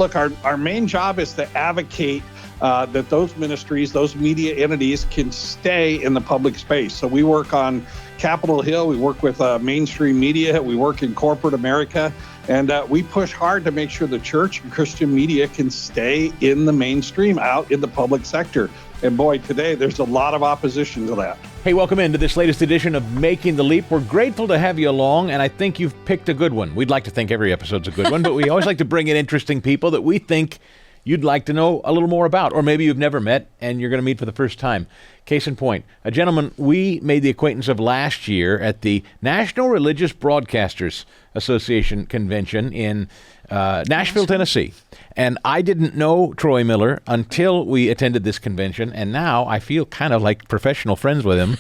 look, our main job is to advocate that those ministries, those media entities can stay in the public space. So we work on Capitol Hill, we work with mainstream media, we work in corporate America, and we push hard to make sure the church and Christian media can stay in the mainstream, out in the public sector. And boy, today there's a lot of opposition to that. Hey, welcome into this latest edition of Making the Leap. We're grateful to have you along, and I think you've picked a good one. We'd like to think every episode's a good one, but we always like to bring in interesting people that we think you'd like to know a little more about, or maybe you've never met and you're going to meet for the first time. Case in point, a gentleman we made the acquaintance of last year at the National Religious Broadcasters Association convention in Nashville, Tennessee. And I didn't know Troy Miller until we attended this convention, and now I feel kind of like professional friends with him,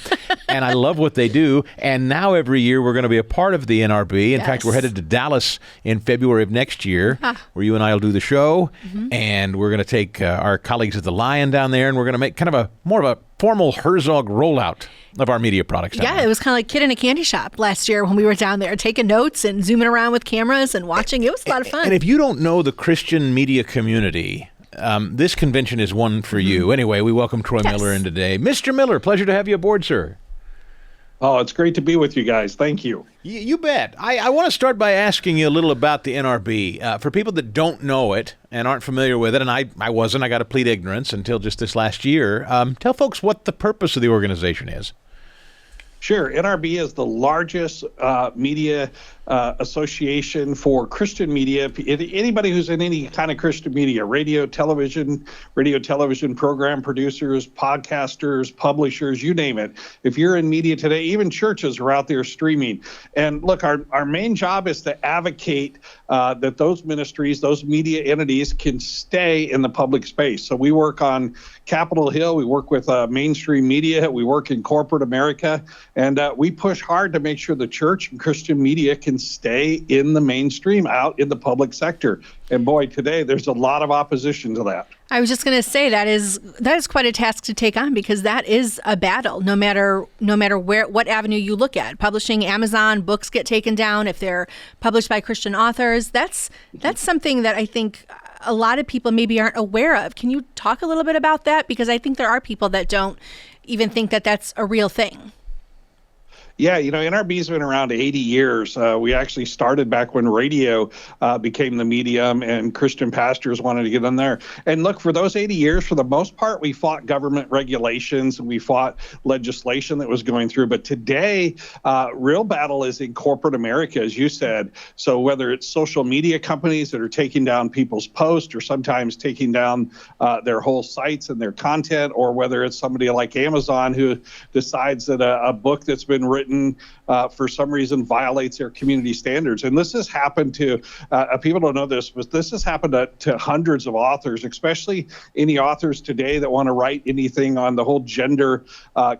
and I love what they do. And now every year we're going to be a part of the NRB. In fact, we're headed to Dallas in February of next year, where you and I will do the show, and we're going to take our colleagues at the Lion down there, and we're going to make kind of more of a formal Herzog rollout of our media products. Yeah, it was kind of like kid in a candy shop last year when we were down there taking notes and zooming around with cameras and watching. It was a lot of fun. And if you don't know the Christian media community, this convention is one for you. Anyway, we welcome Troy Miller in today. Mr. Miller, pleasure to have you aboard, sir. Oh, it's great to be with you guys. Thank you. You bet. I want to start by asking you a little about the NRB. For people that don't know it and aren't familiar with it, and I wasn't, I got to plead ignorance until just this last year, tell folks what the purpose of the organization is. Sure. NRB is the largest media association for Christian media. Anybody who's in any kind of Christian media, radio, television program producers, podcasters, publishers, you name it. If you're in media today, even churches are out there streaming. And look, our main job is to advocate that those ministries, those media entities can stay in the public space. So we work on Capitol Hill, we work with mainstream media, we work in corporate America, and we push hard to make sure the church and Christian media can stay in the mainstream, out in the public sector. And boy, today there's a lot of opposition to that. I was just going to say that is quite a task to take on, because that is a battle. No matter what avenue you look at, publishing, Amazon, books get taken down if they're published by Christian authors. That's something that I think a lot of people maybe aren't aware of. Can you talk a little bit about that? Because I think there are people that don't even think that that's a real thing. Yeah, NRB's been around 80 years. We actually started back when radio became the medium and Christian pastors wanted to get in there. And look, for those 80 years, for the most part, we fought government regulations and we fought legislation that was going through. But today, real battle is in corporate America, as you said. So whether it's social media companies that are taking down people's posts or sometimes taking down their whole sites and their content, or whether it's somebody like Amazon who decides that a book that's been written for some reason violates their community standards. And this has happened to, people don't know this, but this has happened to hundreds of authors, especially any authors today that want to write anything on the whole gender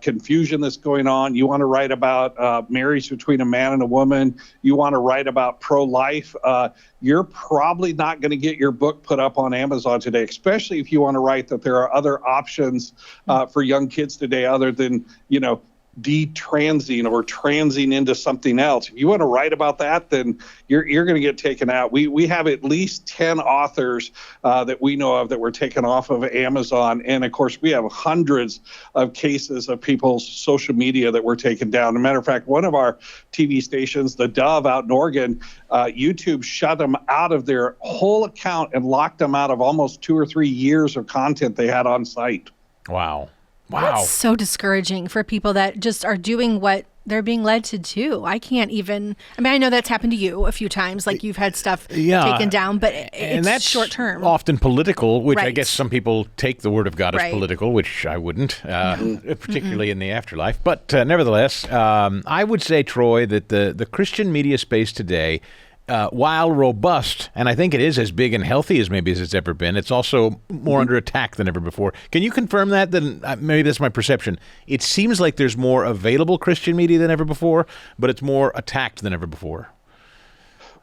confusion that's going on. You want to write about marriage between a man and a woman. You want to write about pro-life. You're probably not going to get your book put up on Amazon today, especially if you want to write that there are other options for young kids today other than, detransing or transing into something else. If you want to write about that, then you're going to get taken out. We have at least 10 authors that we know of that were taken off of Amazon. And of course, we have hundreds of cases of people's social media that were taken down. As a matter of fact, one of our TV stations, The Dove out in Oregon, YouTube shut them out of their whole account and locked them out of almost 2 or 3 years of content they had on site. Wow. That's so discouraging for people that just are doing what they're being led to do. I know that's happened to you a few times, like you've had stuff taken down, but it's that's short term. Often political, which Right. I guess some people take the word of God as political, which I wouldn't, particularly in the afterlife. But nevertheless, I would say, Troy, that the Christian media space today, while robust, and I think it is as big and healthy as maybe as it's ever been, it's also more under attack than ever before. Can you confirm that? Then maybe that's my perception. It seems like there's more available Christian media than ever before, but it's more attacked than ever before.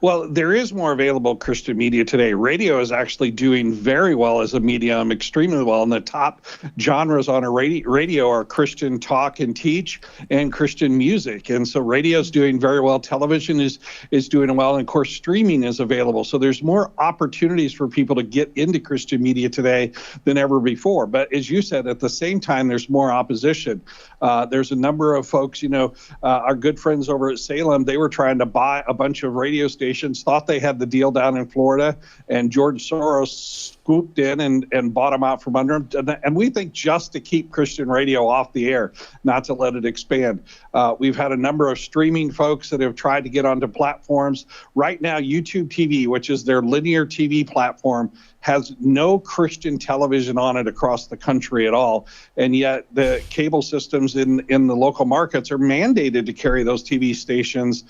Well, there is more available Christian media today. Radio is actually doing very well as a medium, extremely well. And the top genres on a radio are Christian talk and teach and Christian music. And so radio is doing very well. Television is doing well. And of course, streaming is available. So there's more opportunities for people to get into Christian media today than ever before. But as you said, at the same time, there's more opposition. There's a number of folks, our good friends over at Salem, they were trying to buy a bunch of radio stations, thought they had the deal down in Florida, and George Soros swooped in and bought them out from under them. And we think just to keep Christian radio off the air, not to let it expand. We've had a number of streaming folks that have tried to get onto platforms. Right now, YouTube TV, which is their linear TV platform, has no Christian television on it across the country at all. And yet the cable systems in the local markets are mandated to carry those TV stations.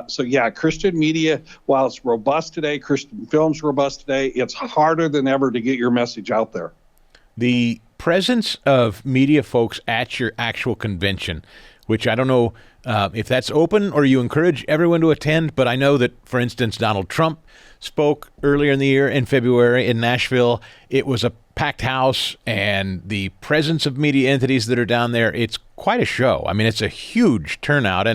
So yeah, Christian media, while it's robust today, Christian film's robust today, it's harder than ever to get your message out there. The presence of media folks at your actual convention, which I don't know if that's open or you encourage everyone to attend, but I know that, for instance, Donald Trump spoke earlier in the year in February in Nashville. It was a packed house, and the presence of media entities that are down there, it's quite a show. I mean, it's a huge turnout,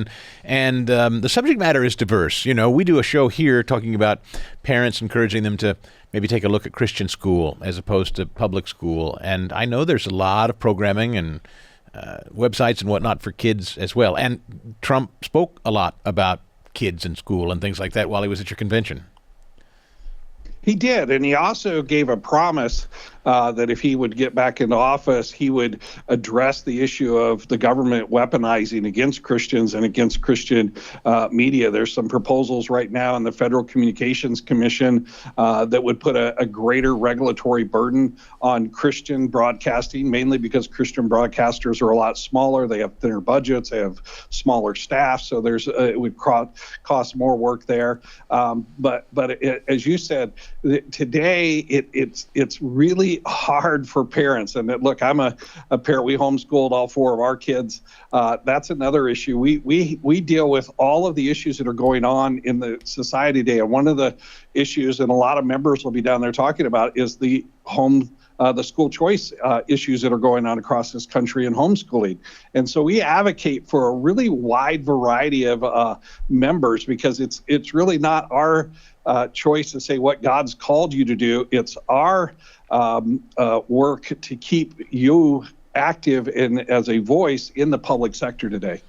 and the subject matter is diverse. We do a show here talking about parents, encouraging them to maybe take a look at Christian school as opposed to public school, and I know there's a lot of programming and websites and whatnot for kids as well. And Trump spoke a lot about kids in school and things like that while he was at your convention. He did, and he also gave a promise that if he would get back into office, he would address the issue of the government weaponizing against Christians and against Christian media. There's some proposals right now in the Federal Communications Commission that would put a greater regulatory burden on Christian broadcasting, mainly because Christian broadcasters are a lot smaller. They have thinner budgets, they have smaller staff, so it would cost more work there. But as you said, today it's really hard for parents. And look, I'm a parent. We homeschooled all four of our kids. That's another issue. We deal with all of the issues that are going on in the society today. And one of the issues, and a lot of members will be down there talking about, is the school choice issues that are going on across this country in homeschooling. And so we advocate for a really wide variety of members, because it's really not our choice to say what God's called you to do. It's our work to keep you active as a voice in the public sector today.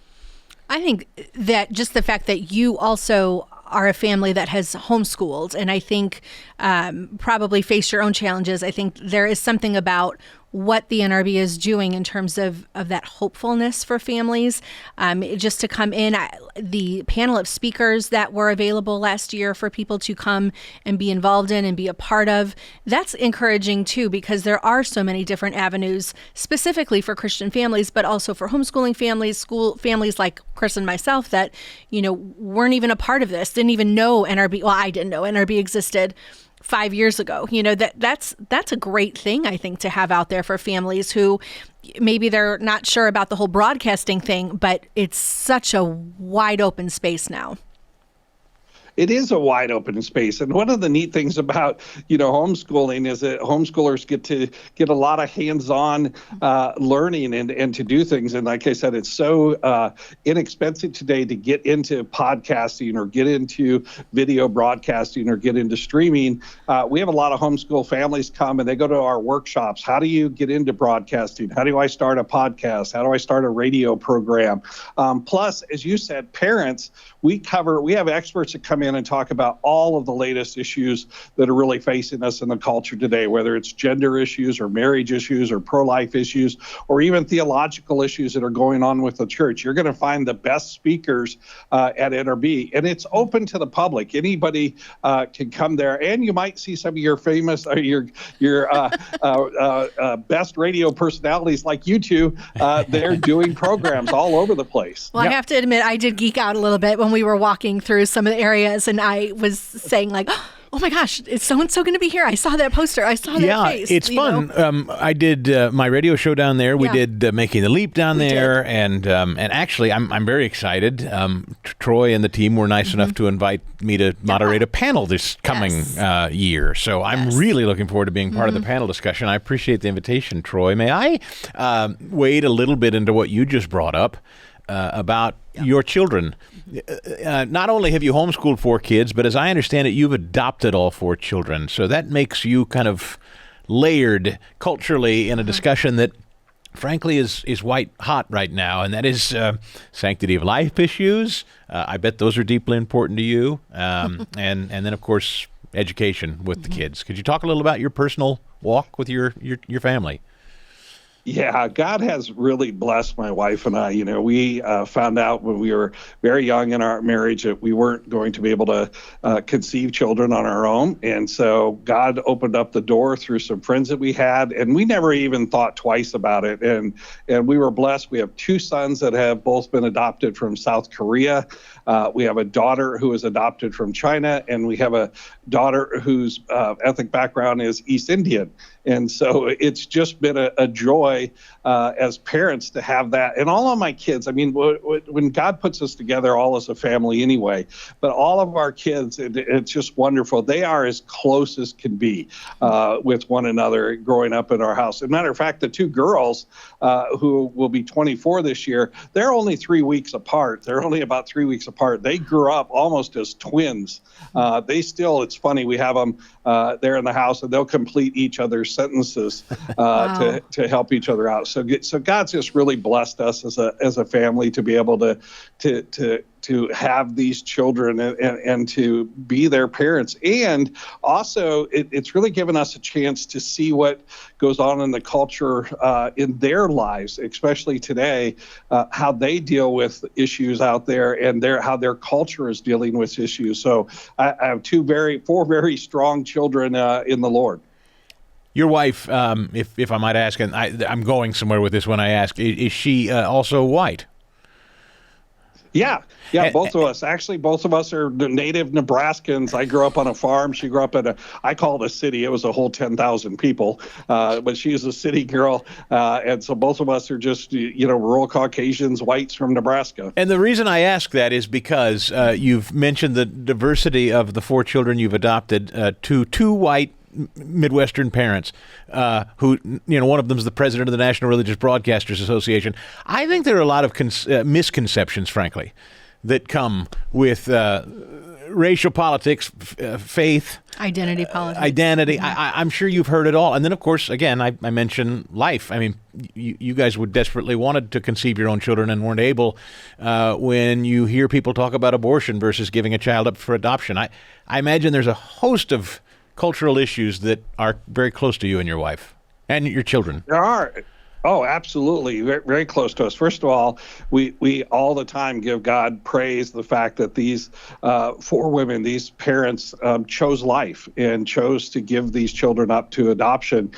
I think that just the fact that you also are a family that has homeschooled, and I think probably face your own challenges. I think there is something about what the NRB is doing in terms of that hopefulness for families. Just to come in, the panel of speakers that were available last year for people to come and be involved in and be a part of, that's encouraging too, because there are so many different avenues specifically for Christian families, but also for homeschooling families, school families like Chris and myself that, weren't even a part of this, didn't even know NRB. Well, I didn't know NRB existed 5 years ago. That's a great thing, I think, to have out there for families who maybe they're not sure about the whole broadcasting thing, but it's such a wide open space now. It is a wide open space. And one of the neat things about, homeschooling is that homeschoolers get a lot of hands-on learning and to do things. And like I said, it's so inexpensive today to get into podcasting or get into video broadcasting or get into streaming. We have a lot of homeschool families come and they go to our workshops. How do you get into broadcasting? How do I start a podcast? How do I start a radio program? Plus, as you said, parents, we have experts that come in and talk about all of the latest issues that are really facing us in the culture today, whether it's gender issues or marriage issues or pro-life issues or even theological issues that are going on with the church. You're going to find the best speakers at NRB, and it's open to the public. Anybody can come there, and you might see some of your famous, your best radio personalities like you two. They're doing programs all over the place. Well, yep. I have to admit, I did geek out a little bit when we were walking through some of the areas, and I was saying like, oh my gosh, is so-and-so going to be here? I saw that poster. I saw that face. Yeah, it's fun. I did my radio show down there. We did Making the Leap down there. And actually, I'm very excited. Troy and the team were nice enough to invite me to moderate a panel this coming year. So I'm really looking forward to being part of the panel discussion. I appreciate the invitation, Troy. May I wade a little bit into what you just brought up about your children? Not only have you homeschooled 4 kids, but as I understand it, you've adopted all 4 children. So that makes you kind of layered culturally in a discussion that, frankly, is white hot right now, and that is sanctity of life issues. I bet those are deeply important to you. And then, of course, education with the kids. Could you talk a little about your personal walk with your family? Yeah, God has really blessed my wife and I. We found out when we were very young in our marriage that we weren't going to be able to conceive children on our own. And so God opened up the door through some friends that we had, and we never even thought twice about it. And we were blessed. We have 2 sons that have both been adopted from South Korea. We have a daughter who is adopted from China, and we have a daughter whose ethnic background is East Indian. And so it's just been a joy as parents to have that. And all of my kids, I mean, when God puts us together all as a family anyway, but all of our kids, it's just wonderful. They are as close as can be with one another growing up in our house. As a matter of fact, the 2 girls who will be 24 this year, they're only 3 weeks apart. They're only about 3 weeks apart. They grew up almost as twins. It's funny, we have them there in the house, and they'll complete each other's sentences to help each other out. So God's just really blessed us as a family to be able to have these children and to be their parents. And also, it's really given us a chance to see what goes on in the culture in their lives, especially today, how they deal with issues out there and how their culture is dealing with issues. So I have 4 very strong children in the Lord. Your wife, if I might ask, and I'm going somewhere with this when I ask, is she also white? Yeah, both of us. Actually, both of us are native Nebraskans. I grew up on a farm. She grew up I call it a city. It was a whole 10,000 people, but she's a city girl. And so both of us are just, rural Caucasians, whites from Nebraska. And the reason I ask that is because you've mentioned the diversity of the 4 children you've adopted to 2 white Midwestern parents who, one of them is the president of the National Religious Broadcasters Association. I think there are a lot of misconceptions, frankly, that come with racial politics, faith, identity politics. I'm sure you've heard it all. And then, of course, again, I mentioned life. I mean, you guys would desperately wanted to conceive your own children and weren't able. When you hear people talk about abortion versus giving a child up for adoption, I imagine there's a host of cultural issues that are very close to you and your wife and your children. There are. Oh, absolutely. Very, very close to us. First of all, we all the time give God praise the fact that these 4 women, these parents chose life and chose to give these children up to adoption.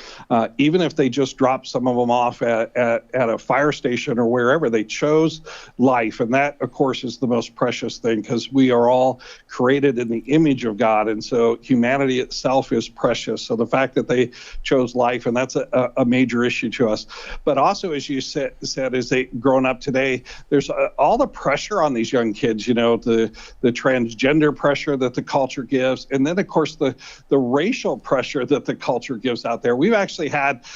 Even if they just dropped some of them off at a fire station or wherever, they chose life. And that, of course, is the most precious thing because we are all created in the image of God. And so humanity itself is precious. So the fact that they chose life, and that's a major issue to us. But also, as you said, as they grown up today, there's all the pressure on these young kids, the transgender pressure that the culture gives. And then, of course, the racial pressure that the culture gives out there. We've actually had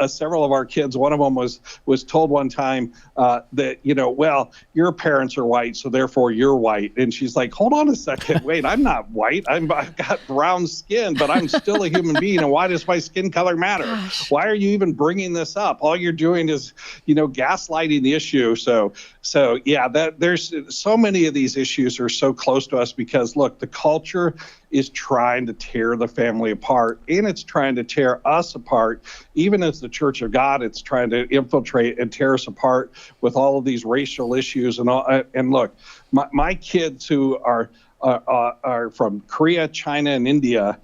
several of our kids. One of them was told one time that, well, your parents are white, so therefore you're white. And she's like, hold on a second. Wait, I'm not white. I've got brown skin, but I'm still a human being. And why does my skin color matter? Gosh. Why are you even bringing this up? All you're doing is, gaslighting the issue. So yeah, there's so many of these issues are so close to us because, look, the culture is trying to tear the family apart, and it's trying to tear us apart. Even as the Church of God, it's trying to infiltrate and tear us apart with all of these racial issues and all. And look, my kids who are from Korea, China, and India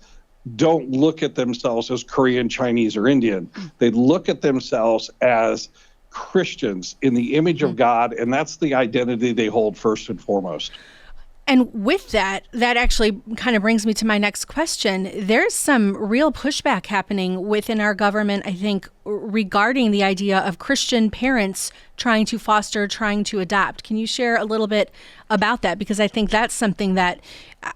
don't look at themselves as Korean, Chinese, or Indian. They look at themselves as Christians in the image of God, and that's the identity they hold first and foremost. And with that actually kind of brings me to my next question. There's some real pushback happening within our government, I think, regarding the idea of Christian parents trying to foster, trying to adopt. Can you share a little bit about that? Because I think that's something that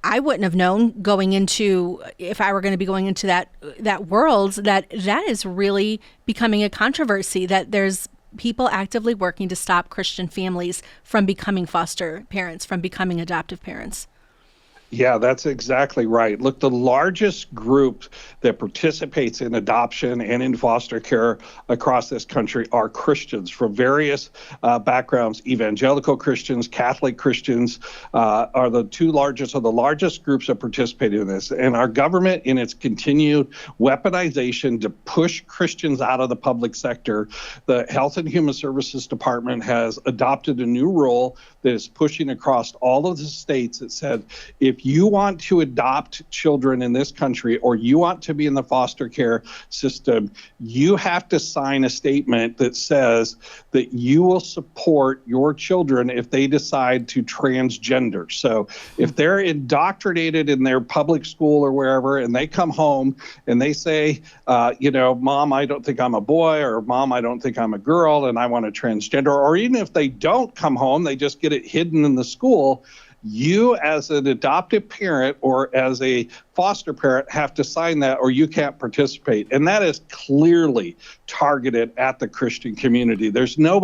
I wouldn't have known going into, if I were going to be going into that world, that is really becoming a controversy, that there's people actively working to stop Christian families from becoming foster parents, from becoming adoptive parents. Yeah, that's exactly right. Look, the largest group that participates in adoption and in foster care across this country are Christians from various backgrounds. Evangelical Christians, Catholic Christians are the two largest of the largest groups that participate in this. And our government, in its continued weaponization to push Christians out of the public sector, the Health and Human Services Department has adopted a new rule that is pushing across all of the states that said, if you want to adopt children in this country or you want to be in the foster care system, you have to sign a statement that says that you will support your children if they decide to transgender. So if they're indoctrinated in their public school or wherever, and they come home and they say, Mom, I don't think I'm a boy, or Mom, I don't think I'm a girl, and I want to transgender, or even if they don't come home, they just get it hidden in the school, you as an adoptive parent or as a foster parent have to sign that or you can't participate. And that is clearly targeted at the Christian community. There's no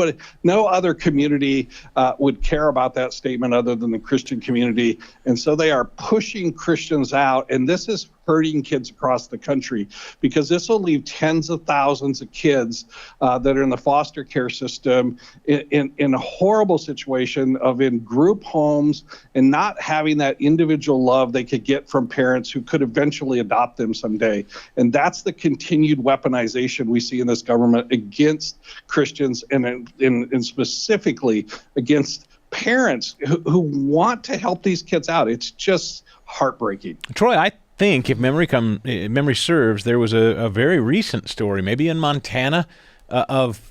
other community would care about that statement other than the Christian community. And so they are pushing Christians out. And this is hurting kids across the country, because this will leave tens of thousands of kids that are in the foster care system in a horrible situation of in group homes and not having that individual love they could get from parents who could eventually adopt them someday. And that's the continued weaponization we see in this government against Christians and specifically against parents who want to help these kids out. It's just heartbreaking. Troy, I think if memory serves, there was a very recent story, maybe in Montana, of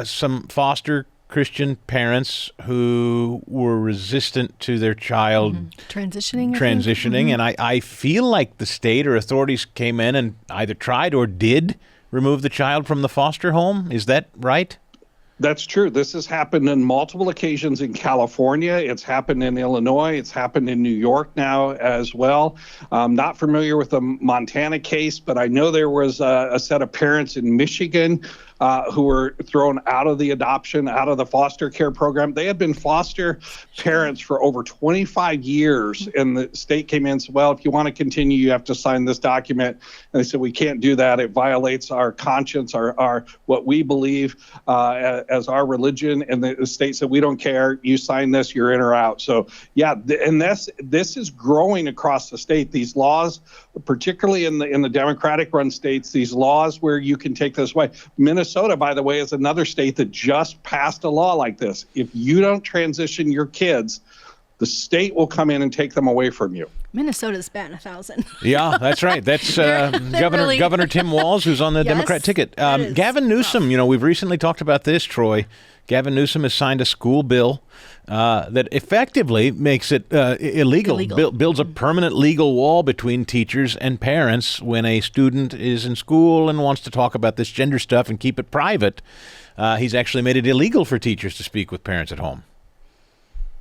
some foster Christian parents who were resistant to their child transitioning. And I feel like the state or authorities came in and either tried or did remove the child from the foster home. Is that right? That's true. This has happened on multiple occasions in California. It's happened in Illinois. It's happened in New York now as well. I'm not familiar with the Montana case, but I know there was a set of parents in Michigan who were thrown out of the adoption, out of the foster care program. They had been foster parents for over 25 years, and the state came in and said, well, if you want to continue, you have to sign this document. And they said, we can't do that. It violates our conscience, our what we believe as our religion. And the state said, we don't care. You sign this, you're in or out. So, yeah, and this is growing across the state. These laws, particularly in the Democratic-run states, these laws where you can take this away. Minnesota, by the way, is another state that just passed a law like this. If you don't transition your kids, the state will come in and take them away from you. Minnesota's batting 1,000. Yeah, that's right. That's Governor Tim Walz, who's on the Democrat ticket. Gavin Newsom, we've recently talked about this, Troy. Gavin Newsom has signed a school bill that effectively makes it illegal. Builds a permanent legal wall between teachers and parents when a student is in school and wants to talk about this gender stuff and keep it private. He's actually made it illegal for teachers to speak with parents at home.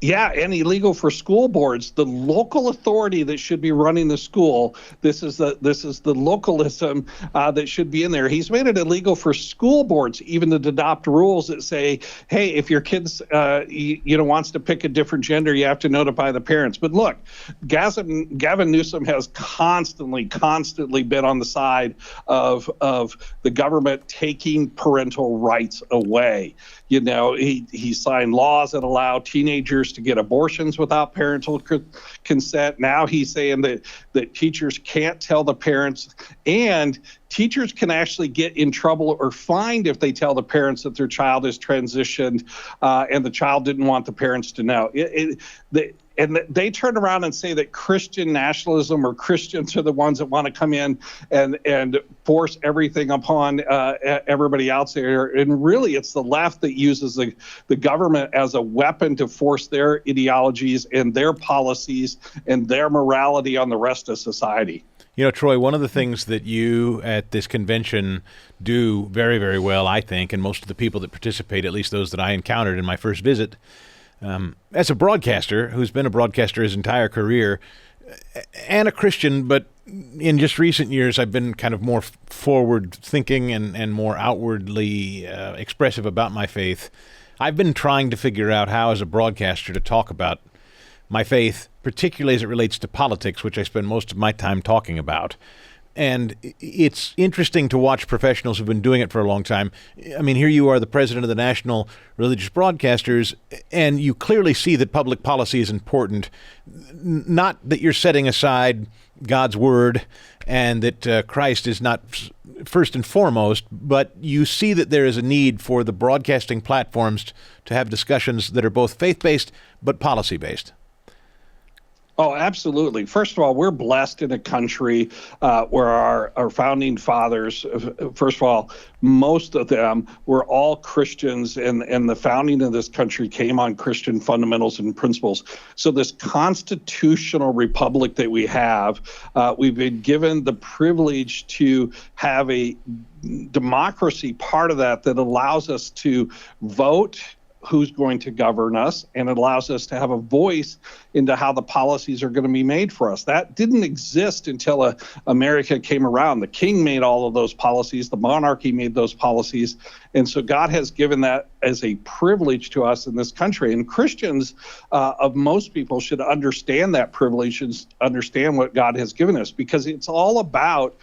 Yeah, and illegal for school boards. The local authority that should be running the school, this is the localism that should be in there. He's made it illegal for school boards even to adopt rules that say, hey, if your kids wants to pick a different gender, you have to notify the parents. But look, Gavin Newsom has constantly been on the side of the government taking parental rights away. He signed laws that allow teenagers to get abortions without parental consent. Now he's saying that teachers can't tell the parents, and teachers can actually get in trouble or fined if they tell the parents that their child is transitioned and the child didn't want the parents to know. and they turn around and say that Christian nationalism or Christians are the ones that want to come in and force everything upon everybody else there. And really, it's the left that uses the government as a weapon to force their ideologies and their policies and their morality on the rest of society. You know, Troy, one of the things that you at this convention do very, very well, I think, and most of the people that participate, at least those that I encountered in my first visit, as a broadcaster who's been a broadcaster his entire career and a Christian, but in just recent years, I've been kind of more forward thinking and more outwardly expressive about my faith. I've been trying to figure out how, as a broadcaster, to talk about my faith, particularly as it relates to politics, which I spend most of my time talking about. And it's interesting to watch professionals who've been doing it for a long time. I mean, here you are, the president of the National Religious Broadcasters, and you clearly see that public policy is important. Not that you're setting aside God's word and that Christ is not first and foremost, but you see that there is a need for the broadcasting platforms to have discussions that are both faith-based but policy-based. Oh, absolutely. First of all, we're blessed in a country where our founding fathers, first of all, most of them were all Christians, and the founding of this country came on Christian fundamentals and principles. So this constitutional republic that we have, we've been given the privilege to have a democracy part of that allows us to vote who's going to govern us, and it allows us to have a voice into how the policies are going to be made for us. That didn't exist until America came around. The king made all of those policies. The monarchy made those policies. And so God has given that as a privilege to us in this country. And Christians of most people should understand that privilege and understand what God has given us, because it's all about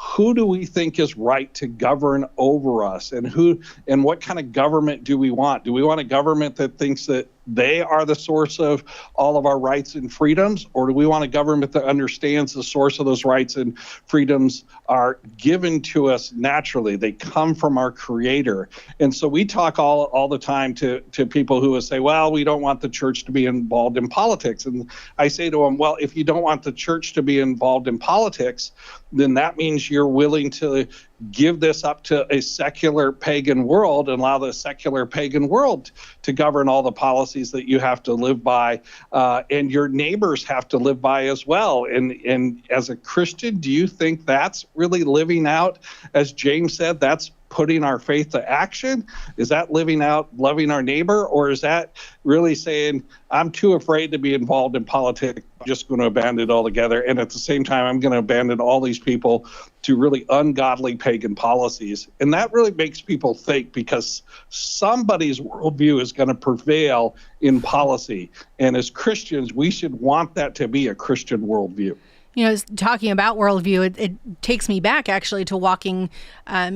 who do we think is right to govern over us, and what kind of government do we want? Do we want a government that thinks that they are the source of all of our rights and freedoms, or do we want a government that understands the source of those rights and freedoms are given to us naturally? They come from our Creator. And so we talk all the time to people who will say, well, we don't want the church to be involved in politics. And I say to them, well, if you don't want the church to be involved in politics, then that means you're willing to give this up to a secular pagan world and allow the secular pagan world to govern all the policies that you have to live by, and your neighbors have to live by as well. And as a Christian, do you think that's really living out, as James said, that's putting our faith to action? Is that living out loving our neighbor, or is that really saying, I'm too afraid to be involved in politics, I'm just going to abandon it altogether, and at the same time I'm going to abandon all these people to really ungodly pagan policies? And that really makes people think, because somebody's worldview is going to prevail in policy, and as Christians we should want that to be a Christian worldview. You know, talking about worldview, it takes me back actually to walking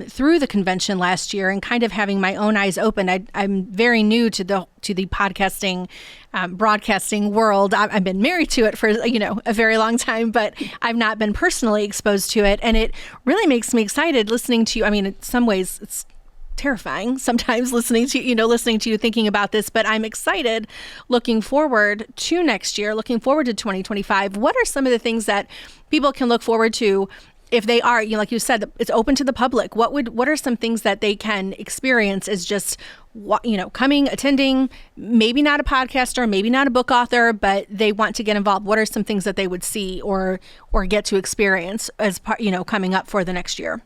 through the convention last year and kind of having my own eyes open. I'm very new to the podcasting, broadcasting world. I've been married to it for a very long time, but I've not been personally exposed to it, and it really makes me excited listening to you. I mean, in some ways, it's terrifying sometimes listening to you thinking about this, but I'm excited looking forward to next year, looking forward to 2025. What are some of the things that people can look forward to if they are, like you said, it's open to the public? What are some things that they can experience as just, coming, attending, maybe not a podcaster, maybe not a book author, but they want to get involved? What are some things that they would see or get to experience as part, coming up for the next year?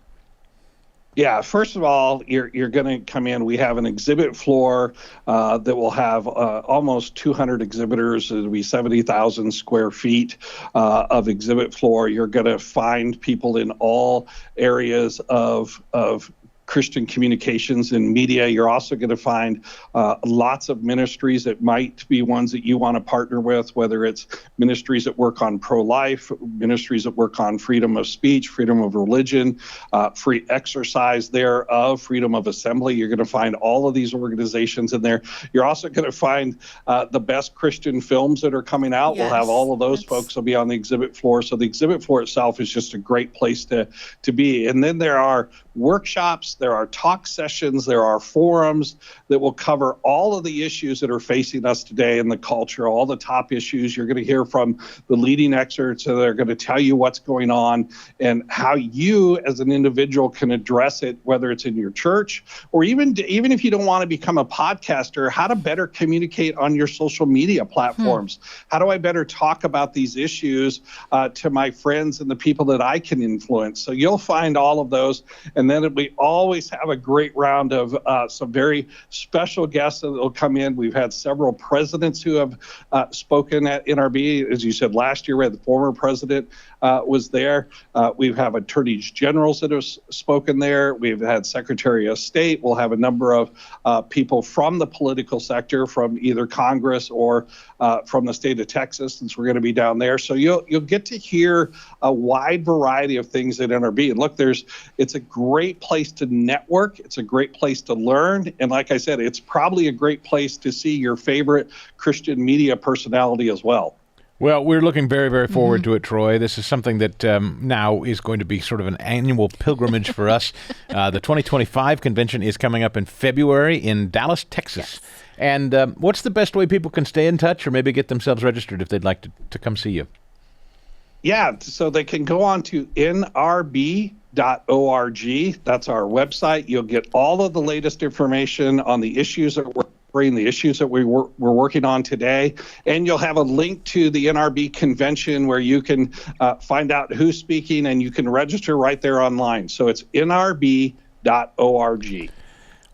Yeah, first of all, you're going to come in. We have an exhibit floor that will have almost 200 exhibitors. It'll be 70,000 square feet of exhibit floor. You're going to find people in all areas of Christian communications and media. You're also going to find lots of ministries that might be ones that you want to partner with, whether it's ministries that work on pro-life, ministries that work on freedom of speech, freedom of religion, free exercise thereof, freedom of assembly. You're going to find all of these organizations in there. You're also going to find the best Christian films that are coming out. Yes, we'll have all of those folks will be on the exhibit floor. So the exhibit floor itself is just a great place to be. And then there are workshops there are talk sessions, there are forums that will cover all of the issues that are facing us today in the culture, all the top issues. You're going to hear from the leading experts that are going to tell you what's going on and how you as an individual can address it, whether it's in your church or even if you don't want to become a podcaster, how to better communicate on your social media platforms. How do I better talk about these issues to my friends and the people that I can influence? So you'll find all of those. And then we always have a great round of some very special guests that will come in. We've had several presidents who have spoken at NRB. As you said, last year we had the former president was there. We have attorneys generals that have spoken there. We've had Secretary of State. We'll have a number of people from the political sector, from either Congress or from the state of Texas, since we're going to be down there. So you'll get to hear a wide variety of things at NRB. And look, it's a great place to network. It's a great place to learn. And like I said, it's probably a great place to see your favorite Christian media personality as well. Well, we're looking very, very forward to it, Troy. This is something that now is going to be sort of an annual pilgrimage for us. The 2025 convention is coming up in February in Dallas, Texas. Yes. And what's the best way people can stay in touch or maybe get themselves registered if they'd like to come see you? Yeah, so they can go on to nrb.org. That's our website. You'll get all of the latest information on the issues that we're the issues that we're working on today, and you'll have a link to the NRB convention where you can find out who's speaking, and you can register right there online. So it's nrb.org.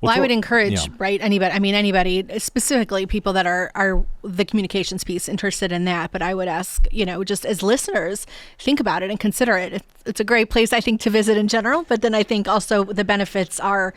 Well, I would encourage, anybody, specifically people that are the communications piece interested in that. But I would ask, just as listeners, think about it and consider it. It's a great place, I think, to visit in general. But then I think also the benefits are,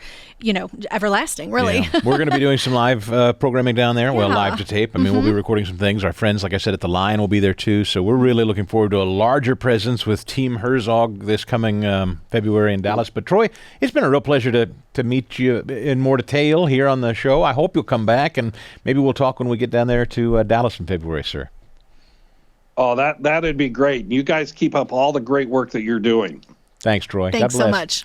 everlasting, really. Yeah. We're going to be doing some live programming down there. Well, live to tape. I mean, we'll be recording some things. Our friends, like I said, at the Lion will be there too. So we're really looking forward to a larger presence with Team Herzog this coming February in Dallas. But Troy, it's been a real pleasure to meet you in more detail here on the show. I hope you'll come back, and maybe we'll talk when we get down there to Dallas in February, sir. Oh, that'd be great. You guys keep up all the great work that you're doing. Thanks, Troy. Thanks God bless. So much.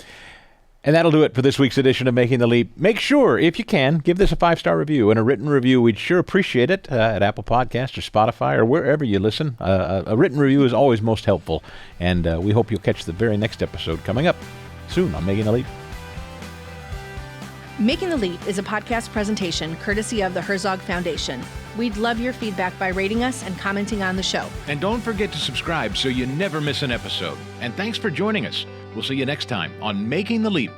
And that'll do it for this week's edition of Making the Leap. Make sure, if you can, give this a 5-star review and a written review. We'd sure appreciate it at Apple Podcasts or Spotify or wherever you listen. A written review is always most helpful. And we hope you'll catch the very next episode coming up soon on Making the Leap. Making the Leap is a podcast presentation courtesy of the Herzog Foundation. We'd love your feedback by rating us and commenting on the show. And don't forget to subscribe so you never miss an episode. And thanks for joining us. We'll see you next time on Making the Leap.